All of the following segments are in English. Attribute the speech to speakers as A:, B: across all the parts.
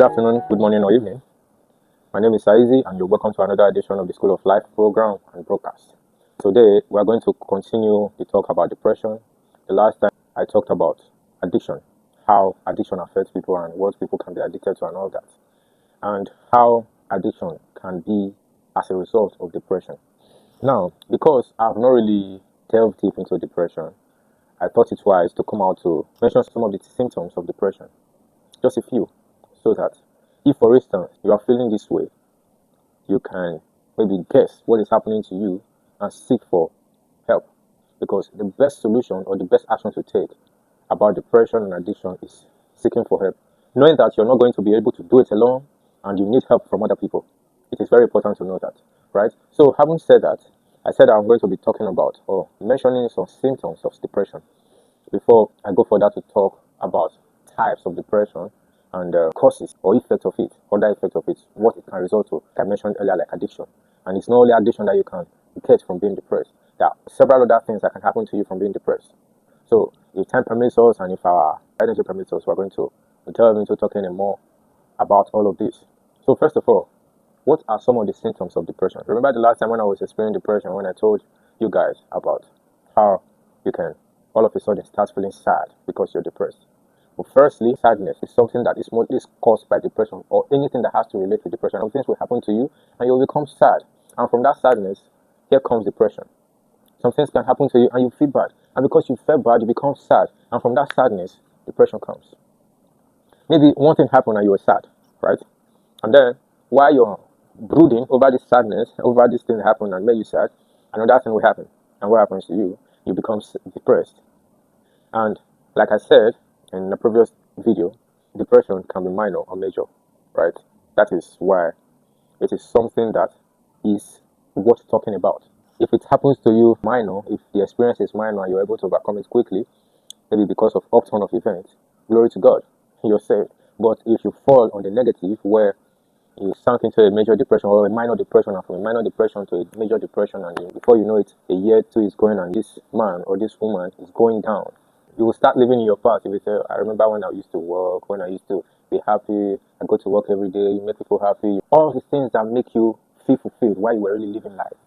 A: Good afternoon, good morning, or evening. My name is Saizi, and you're welcome to another edition of the School of Life program and broadcast. Today, we are going to continue the talk about depression. The last time I talked about addiction, how addiction affects people and what people can be addicted to, and all that, and how addiction can be as a result of depression. Now, because I've not really delved deep into depression, I thought it wise to come out to mention some of the symptoms of depression, just a few, so that if, for instance, you are feeling this way, you can maybe guess what is happening to you and seek for help. Because the best solution or the best action to take about depression and addiction is seeking for help. Knowing that you're not going to be able to do it alone and you need help from other people. It is very important to know that, right? So, having said that, I said I'm going to be talking about or mentioning some symptoms of depression before I go further to talk about types of depression and causes or effects of it, other effects of it, what it can result to. Like I mentioned earlier, like addiction. And it's not only addiction that you can get from being depressed. There are several other things that can happen to you from being depressed. So if time permits us and if our energy permits us, we're going to delve into talking more about all of this. So first of all, what are some of the symptoms of depression? Remember the last time when I was experiencing depression, when I told you guys about how you can all of a sudden start feeling sad because you're depressed. Well, firstly, sadness is something that is mostly caused by depression or anything that has to relate to depression. Some things will happen to you and you'll become sad. And from that sadness, here comes depression. Some things can happen to you and you feel bad. And because you feel bad, you become sad. And from that sadness, depression comes. Maybe one thing happened and you were sad, right? And then while you're brooding over this sadness, over this thing that happened and made you sad, another thing will happen. And what happens to you? You become depressed. And like I said in the previous video, depression can be minor or major, right? That is why it is something that is worth talking about. If it happens to you minor, if the experience is minor and you're able to overcome it quickly, maybe because of upturn of events, glory to God, you're saved. But if you fall on the negative where you sunk into a major depression or a minor depression, and from a minor depression to a major depression, and before you know it, a year, two is going, and this man or this woman is going down. You will start living in your past. You will say, I remember when I used to work, when I used to be happy, I go to work every day, you make people happy. All the things that make you feel fulfilled while you were really living life.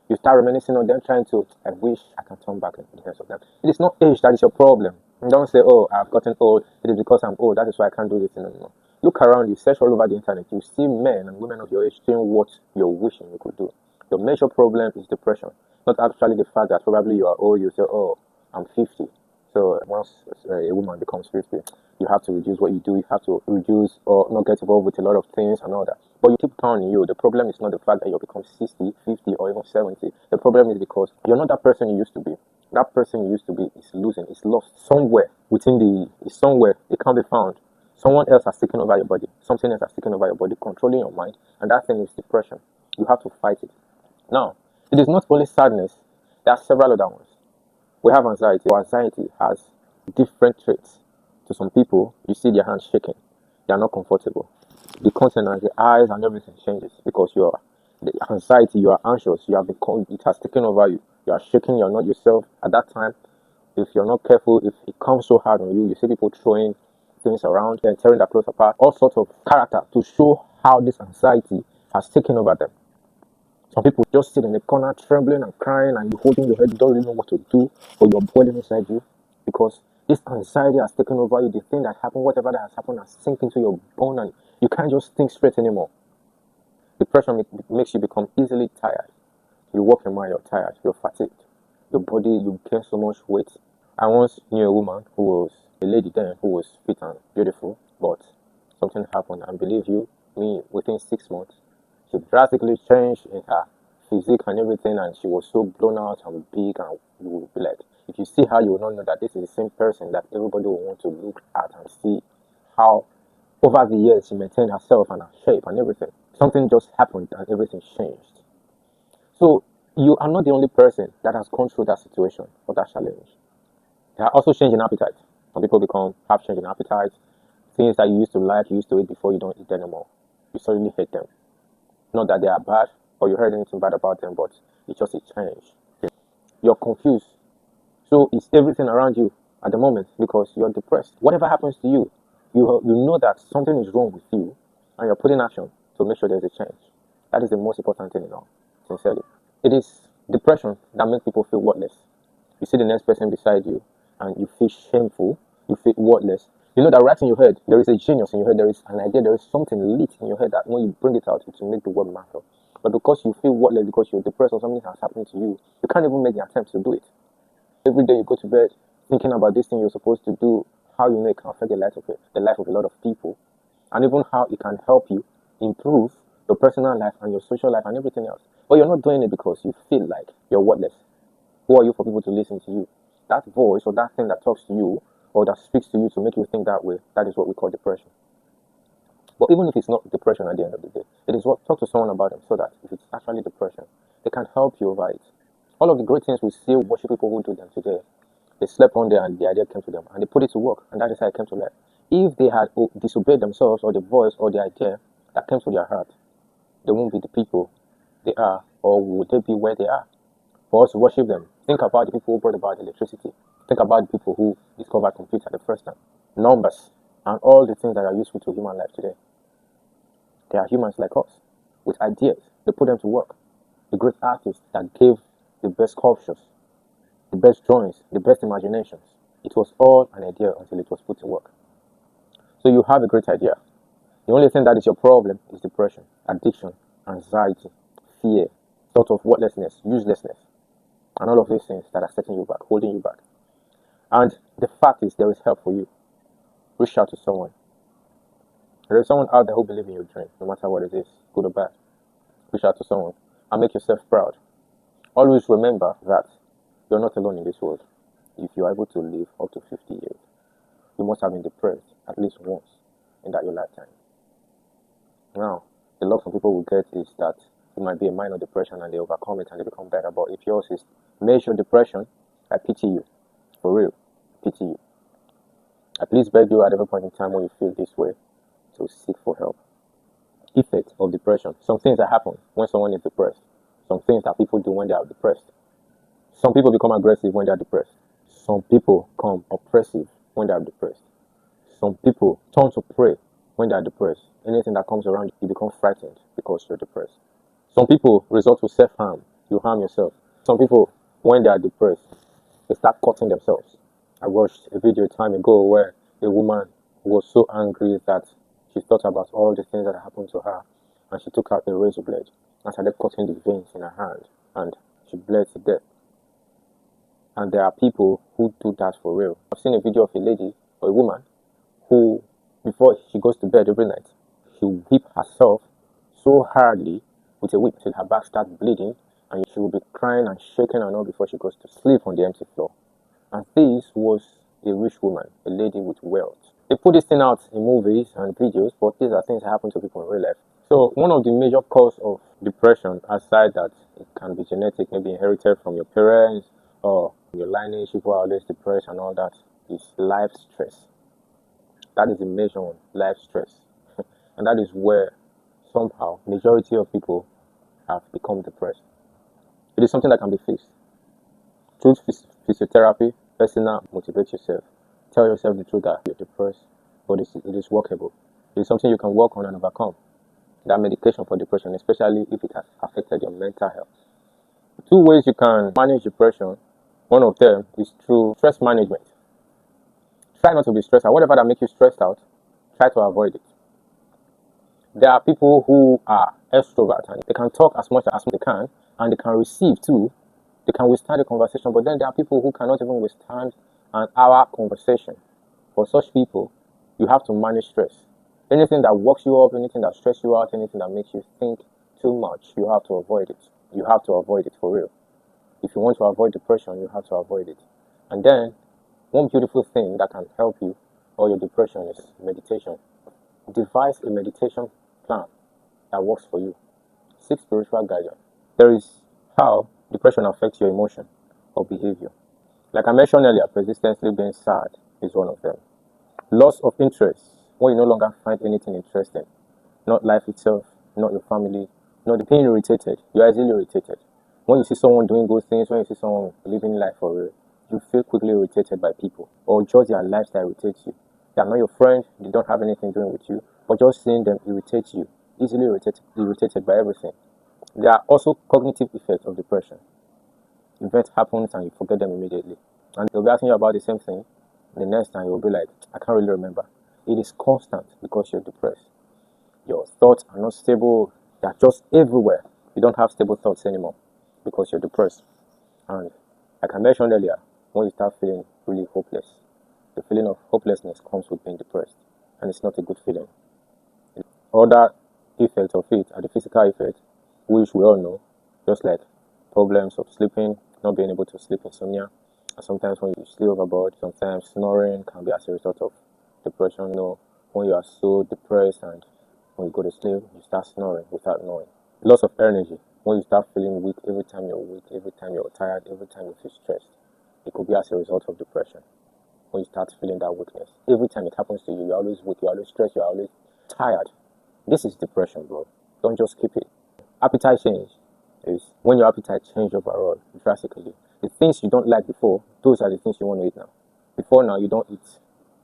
A: You start reminiscing on them, trying to, I wish I can turn back in terms of that. It is not age that is your problem. You don't say, oh, I've gotten old, it is because I'm old, that is why I can't do this anymore. Look around you, search all over the internet, you see men and women of your age doing what you're wishing you could do. Your major problem is depression, not actually the fact that probably you are old, you say, oh, I'm 50. So once a woman becomes 50, you have to reduce what you do, you have to reduce or not get involved with a lot of things and all that. But you keep turning you. The problem is not the fact that you become 60, 50, or even 70. The problem is because you're not that person you used to be. That person you used to be is losing, is lost somewhere somewhere it can't be found. Someone else has taken over your body. Something else has taken over your body, controlling your mind. And that thing is depression. You have to fight it. Now, it is not only sadness. There are several other ones. We have anxiety. Anxiety has different traits. To some people, you see their hands shaking. They are not comfortable. The countenance, the eyes, and everything changes because the anxiety, you are anxious. It has taken over you. You are shaking. You are not yourself at that time. If you're not careful, if it comes so hard on you, you see people throwing things around and tearing their clothes apart. All sorts of character to show how this anxiety has taken over them. Some people just sit in the corner trembling and crying and you holding your head, you don't really know what to do, or you're boiling inside you because this anxiety has taken over you. The thing that happened, whatever that has happened, has sink into your bone and you can't just think straight anymore. Depression makes you become easily tired. You walk a mile, you're tired, you're fatigued. Your body, you gain so much weight. I once knew a woman who was a lady then who was fit and beautiful, but something happened, and believe you me, within 6 months, she drastically changed in her physique and everything, and she was so blown out and big, and you will be like, if you see her, you will not know that this is the same person that everybody will want to look at and see how over the years she maintained herself and her shape and everything. Something just happened and everything changed. So you are not the only person that has gone through that situation or that challenge. There are also change in appetite. Some people have change in appetite. Things that you used to like, you used to eat before, you don't eat anymore. You suddenly hate them. Not that they are bad or you heard anything bad about them, but it's just a change. You're confused. So it's everything around you at the moment because you're depressed. Whatever happens to you, you know that something is wrong with you, and you're putting action to make sure there's a change. That is the most important thing in all, sincerely. It is depression that makes people feel worthless. You see the next person beside you and you feel shameful, you feel worthless. You know that right in your head, there is a genius in your head, there is an idea, there is something lit in your head that when you bring it out, it will make the world matter. But because you feel worthless, because you're depressed or something has happened to you, you can't even make the attempt to do it. Every day you go to bed thinking about this thing you're supposed to do, how you know it can affect the life of a lot of people, and even how it can help you improve your personal life and your social life and everything else. But you're not doing it because you feel like you're worthless. Who are you for people to listen to you? That voice or that thing that talks to you or that speaks to you to make you think that way, that is what we call depression. But even if it's not depression at the end of the day, it is what talk to someone about it so that if it's actually depression, they can help you over it. All of the great things we see worship people who do them today, they slept on there and the idea came to them and they put it to work and that is how it came to life. If they had disobeyed themselves or the voice or the idea that came to their heart, they won't be the people they are, or would they be where they are? For us to worship them, think about the people who brought about electricity. Think about the people who discovered computer the first time. Numbers and all the things that are useful to human life today. They are humans like us with ideas. They put them to work. The great artists that gave the best sculptures, the best drawings, the best imaginations. It was all an idea until it was put to work. So you have a great idea. The only thing that is your problem is depression, addiction, anxiety, fear, thought of worthlessness, uselessness, and all of these things that are setting you back, holding you back. And the fact is there is help for you. Reach out to someone. There is someone out there who believes in your dream, no matter what it is, good or bad. Reach out to someone and make yourself proud. Always remember that you're not alone in this world. If you are able to live up to 50 years, you must have been depressed at least once in that your lifetime. Now, the luck some people will get is that it might be a minor depression and they overcome it and they become better. But if yours is major depression, I pity you. For real, pity you. I please beg you at every point in time when you feel this way to seek for help. Effect of depression. Some things that happen when someone is depressed. Some things that people do when they are depressed. Some people become aggressive when they are depressed. Some people become oppressive when they are depressed. Some people turn to prey when they are depressed. Anything that comes around you become frightened because you're depressed. Some people resort to self-harm. You harm yourself. Some people, when they are depressed, they start cutting themselves. I watched a video time ago where a woman was so angry that she thought about all the things that happened to her and she took out a razor blade and started cutting the veins in her hand and she bled to death. And there are people who do that for real. I've seen a video of a lady or a woman who, before she goes to bed every night, she will whip herself so hardly with a whip till her back starts bleeding and she will be crying and shaking and all before she goes to sleep on the empty floor. And this was a rich woman, a lady with wealth. They put this thing out in movies and videos, but these are things that happen to people in real life. So one of the major causes of depression, aside that it can be genetic, maybe inherited from your parents or your lineage, people are always depressed and all that, is life stress. That is the major one, life stress. And that is where somehow majority of people have become depressed. It is something that can be fixed. Through physiotherapy, personal, motivate yourself. Tell yourself the truth that you're depressed, but it is workable. It is something you can work on and overcome. That medication for depression, especially if it has affected your mental health. Two ways you can manage depression. One of them is through stress management. Try not to be stressed out. Whatever that makes you stressed out, try to avoid it. There are people who are extroverts and they can talk as much as they can and they can receive too. They can withstand the conversation, but then there are people who cannot even withstand an hour conversation. For such people, you have to manage stress. Anything that works you up, anything that stresses you out, anything that makes you think too much, you have to avoid it. You have to avoid it for real. If you want to avoid depression, you have to avoid it. And then, one beautiful thing that can help you or your depression is meditation. Devise a meditation plan that works for you. Seek spiritual guidance. There is how depression affects your emotion or behavior. Like I mentioned earlier, persistently being sad is one of them. Loss of interest, when you no longer find anything interesting. Not life itself, not your family, not being irritated. You are easily irritated. When you see someone doing good things, when you see someone living life for real, you feel quickly irritated by people or just their lifestyle irritates you. They are not your friend, they don't have anything doing with you, but just seeing them irritates you, easily irritated by everything. There are also cognitive effects of depression. Event happens and you forget them immediately. And they'll be asking you about the same thing. The next time you'll be like, I can't really remember. It is constant because you're depressed. Your thoughts are not stable. They're just everywhere. You don't have stable thoughts anymore because you're depressed. And like I mentioned earlier, when you start feeling really hopeless, the feeling of hopelessness comes with being depressed. And it's not a good feeling. Other effects of it are the physical effects, which we all know, just like problems of sleeping, not being able to sleep, insomnia. And sometimes when you sleep overboard, sometimes snoring can be as a result of depression. When you are so depressed and when you go to sleep, you start snoring without knowing. Loss of energy. When you start feeling weak, every time you're weak, every time you're tired, every time you feel stressed, it could be as a result of depression. When you start feeling that weakness, every time it happens to you, you're always weak, you're always stressed, you're always tired. This is depression, bro. Don't just keep it. Appetite change is when your appetite changes overall drastically. The things you don't like before, those are the things you want to eat now. Before now, you don't eat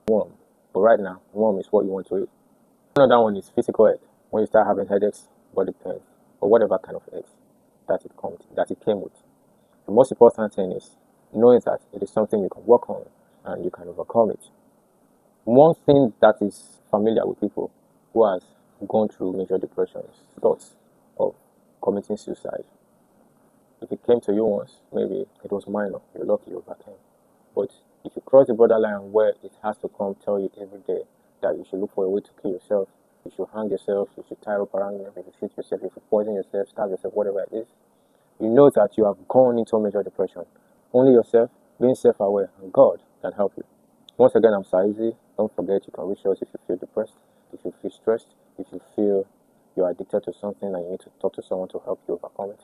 A: warm, but right now, warm is what you want to eat. Another one is physical ache. When you start having headaches, body pains, or whatever kind of aches that it came with. The most important thing is knowing that it is something you can work on and you can overcome it. One thing that is familiar with people who has gone through major depression is thoughts of committing suicide. If it came to you once, maybe it was minor, you're lucky you overcame. But if you cross the borderline where it has to come tell you every day that you should look for a way to kill yourself, you should hang yourself, you should tie up around yourself, you should shoot yourself, you should poison yourself, stab yourself, whatever it is, you know that you have gone into major depression. Only yourself, being self-aware, and God can help you. Once again, I'm Saizi. Don't forget you can reach us if you feel depressed, if you feel stressed, if you feel you're addicted to something and you need to talk to someone to help you overcome it.